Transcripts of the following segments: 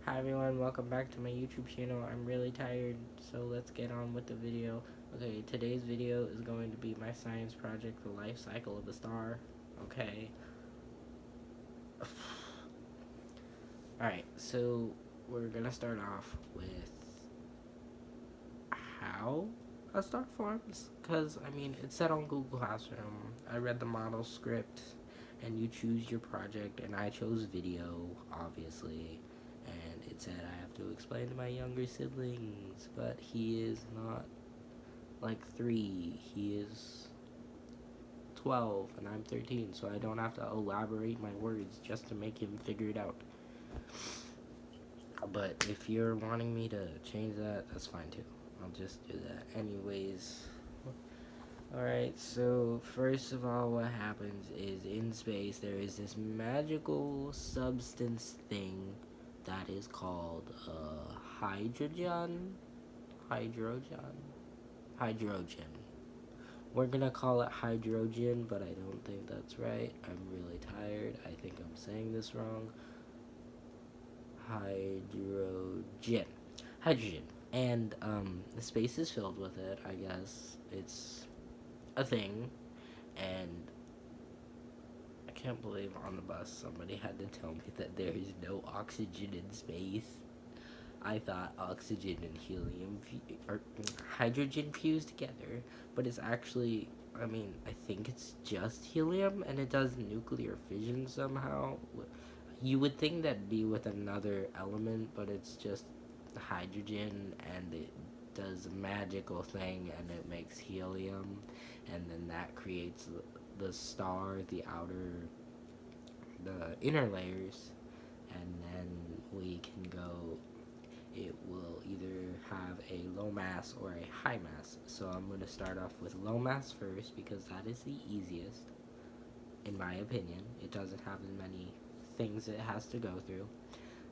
Hi everyone, welcome back to my YouTube channel. I'm really tired, so let's get on with the video. Okay, today's video is going to be my science project, the life cycle of a star. Okay. Alright, so we're gonna start off with how a star forms. Because, I mean, it's set on Google Classroom. I read the model script, and you choose your project, and I chose video, obviously. And it said I have to explain to my younger siblings, but he is not like 3, he is 12 and I'm 13, so I don't have to elaborate my words just to make him figure it out. But if you're wanting me to change that, that's fine too. I'll just do that anyways. Alright, so first of all, what happens is in space there is this magical substance thing that is called hydrogen. Hydrogen. We're gonna call it hydrogen, but I don't think that's right. I'm really tired. I think I'm saying this wrong. Hydrogen. Hydrogen. And the space is filled with it, I guess. It's a thing. And I can't believe on the bus somebody had to tell me that there is no oxygen in space. I thought oxygen and helium or hydrogen fused together, but it's actually, I mean, I think it's just helium and it does nuclear fission somehow. You would think that'd be with another element, but it's just hydrogen and it does a magical thing and it makes helium, and then that creates the star, the inner layers, and then we can go, it will either have a low mass or a high mass. So I'm going to start off with low mass first because that is the easiest, in my opinion. It doesn't have as many things it has to go through.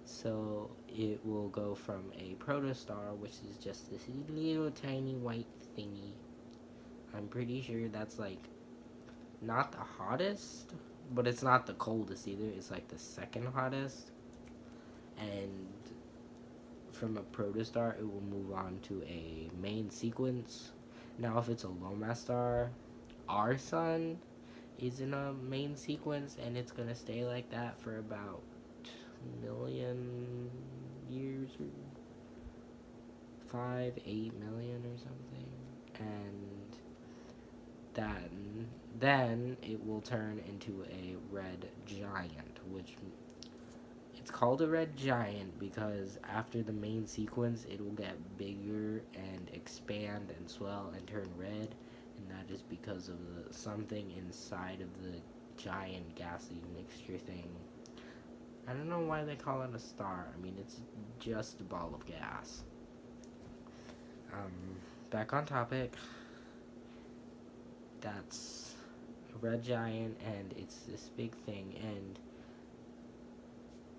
So it will go from a protostar, which is just this little tiny white thingy. I'm pretty sure that's like not the hottest, but it's not the coldest either. It's like the second hottest. And from a protostar, it will move on to a main sequence. Now, if it's a low mass star, our sun is in a main sequence, and it's gonna stay like that for about 1,000,000 years, or 5, 8 million or something, and then it will turn into a red giant, which it's called a red giant because after the main sequence, it will get bigger and expand and swell and turn red, and that is because of something inside of the giant gassy mixture thing. I don't know why they call it a star. I mean, it's just a ball of gas. Back on topic. That's a red giant, and it's this big thing, and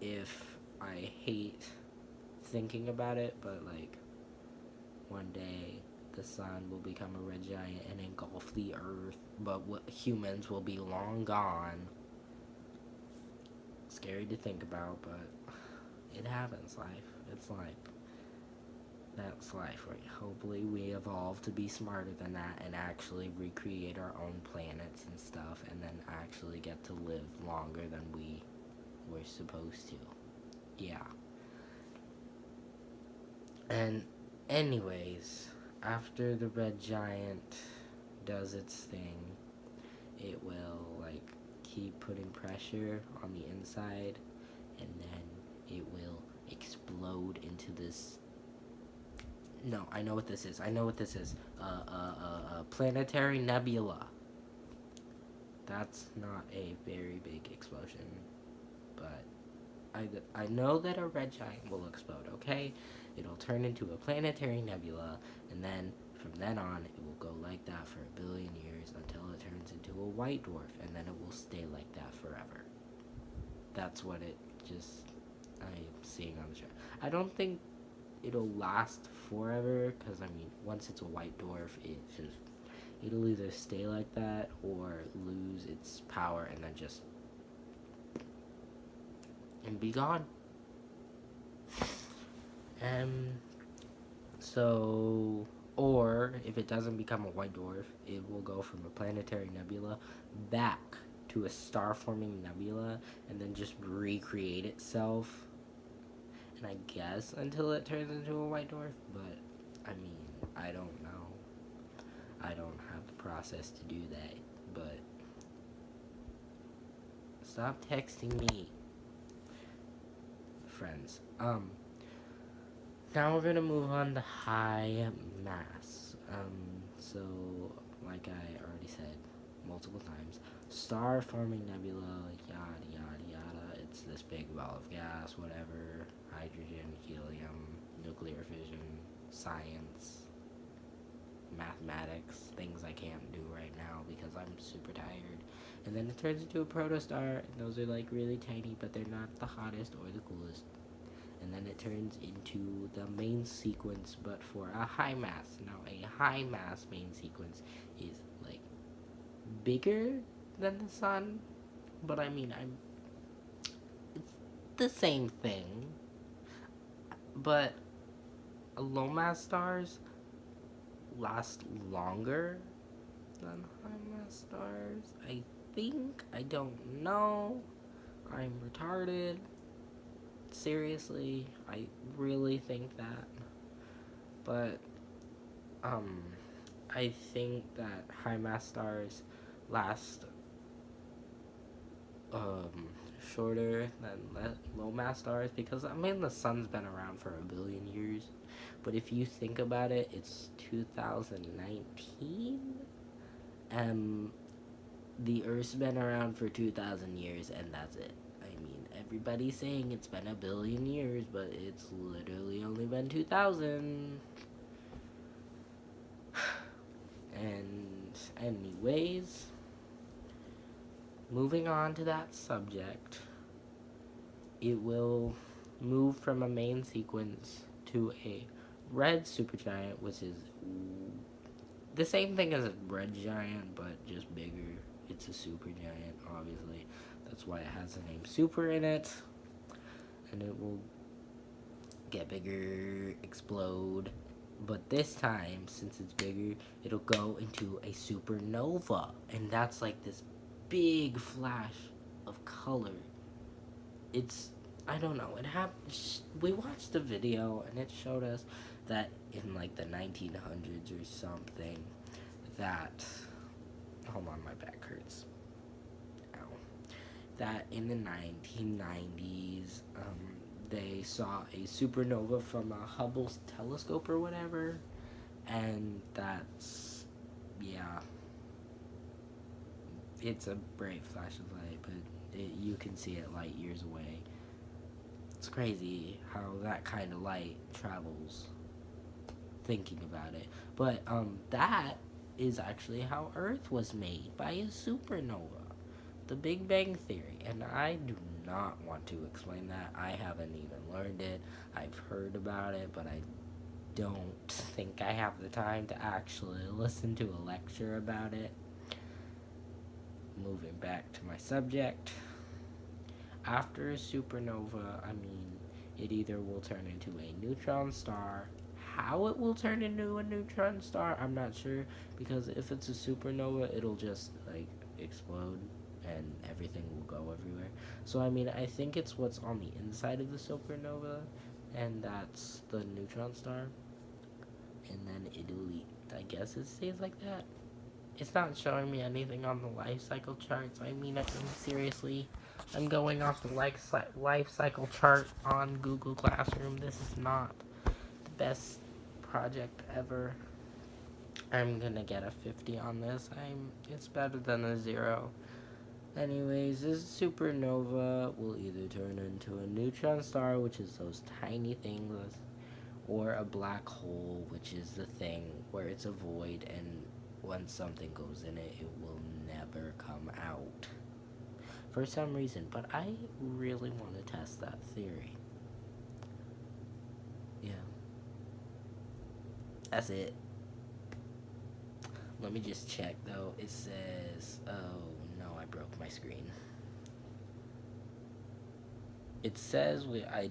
if I hate thinking about it, but like one day the sun will become a red giant and engulf the earth, but humans will be long gone. Scary to think about, but it happens. It's life. That's life, right? Hopefully we evolve to be smarter than that and actually recreate our own planets and stuff, and then actually get to live longer than we were supposed to. Yeah. And anyways, after the red giant does its thing, it will like keep putting pressure on the inside, and then it will explode into this. No, I know what this is. Planetary nebula. That's not a very big explosion, but I know that a red giant will explode, okay? It'll turn into a planetary nebula, and then from then on, it will go like that for 1,000,000,000 years until it turns into a white dwarf, and then it will stay like that forever. That's what I'm seeing on the show. I don't think it'll last forever, because, I mean, once it's a white dwarf, it'll either stay like that or lose its power and then just and be gone. Um, so, or if it doesn't become a white dwarf, it will go from a planetary nebula back to a star-forming nebula and then just recreate itself. And I guess until it turns into a white dwarf, but I mean, I don't know. I don't have the process to do that, but stop texting me, friends. Now we're gonna move on to high mass. So like I already said multiple times, star-forming nebula, yada yada yada. It's this big ball of gas, whatever. Hydrogen, helium, nuclear fission, science, mathematics, things I can't do right now because I'm super tired. And then it turns into a protostar, and those are like really tiny, but they're not the hottest or the coolest. And then it turns into the main sequence, but for a high mass. Now, a high mass main sequence is like bigger than the sun, but I mean, it's the same thing. But low mass stars last longer than high mass stars. I think. I don't know. I'm retarded. Seriously, I really think that. But I think that high mass stars last shorter than low mass stars, because I mean the sun's been around for a billion years, but if you think about it, it's 2019. The Earth's been around for 2,000 years, and that's it. I mean, everybody's saying it's been a billion years, but it's literally only been 2,000. And anyways, moving on to that subject, it will move from a main sequence to a red supergiant, which is the same thing as a red giant, but just bigger. It's a supergiant, obviously. That's why it has the name super in it. And it will get bigger, explode. But this time, since it's bigger, it'll go into a supernova. And that's like this big flash of color. It's, I don't know, it happened. We watched a video and it showed us that in like the 1900s or something, that, hold on, my back hurts. Ow. That in the 1990s, they saw a supernova from a Hubble telescope or whatever, and that's, yeah, it's a bright flash of light, but you can see it light years away. It's crazy how that kind of light travels, thinking about it. But that is actually how Earth was made, by a supernova. The Big Bang Theory. And I do not want to explain that. I haven't even learned it. I've heard about it, but I don't think I have the time to actually listen to a lecture about it. Moving back to my subject. After a supernova, I mean, it either will turn into a neutron star. How it will turn into a neutron star, I'm not sure, because if it's a supernova, it'll just like explode and everything will go everywhere. So I mean, I think it's what's on the inside of the supernova, and that's the neutron star, and then it'll, I guess it stays like that. It's not showing me anything on the life cycle charts. I mean, seriously, I'm going off the life cycle chart on Google Classroom. This is not the best project ever. I'm gonna get a 50 on this. It's better than a 0. Anyways, this supernova will either turn into a neutron star, which is those tiny things, or a black hole, which is the thing where it's a void, and once something goes in it, it will never come out for some reason. But I really want to test that theory. Yeah. That's it. Let me just check, though. It says, oh no, I broke my screen. It says I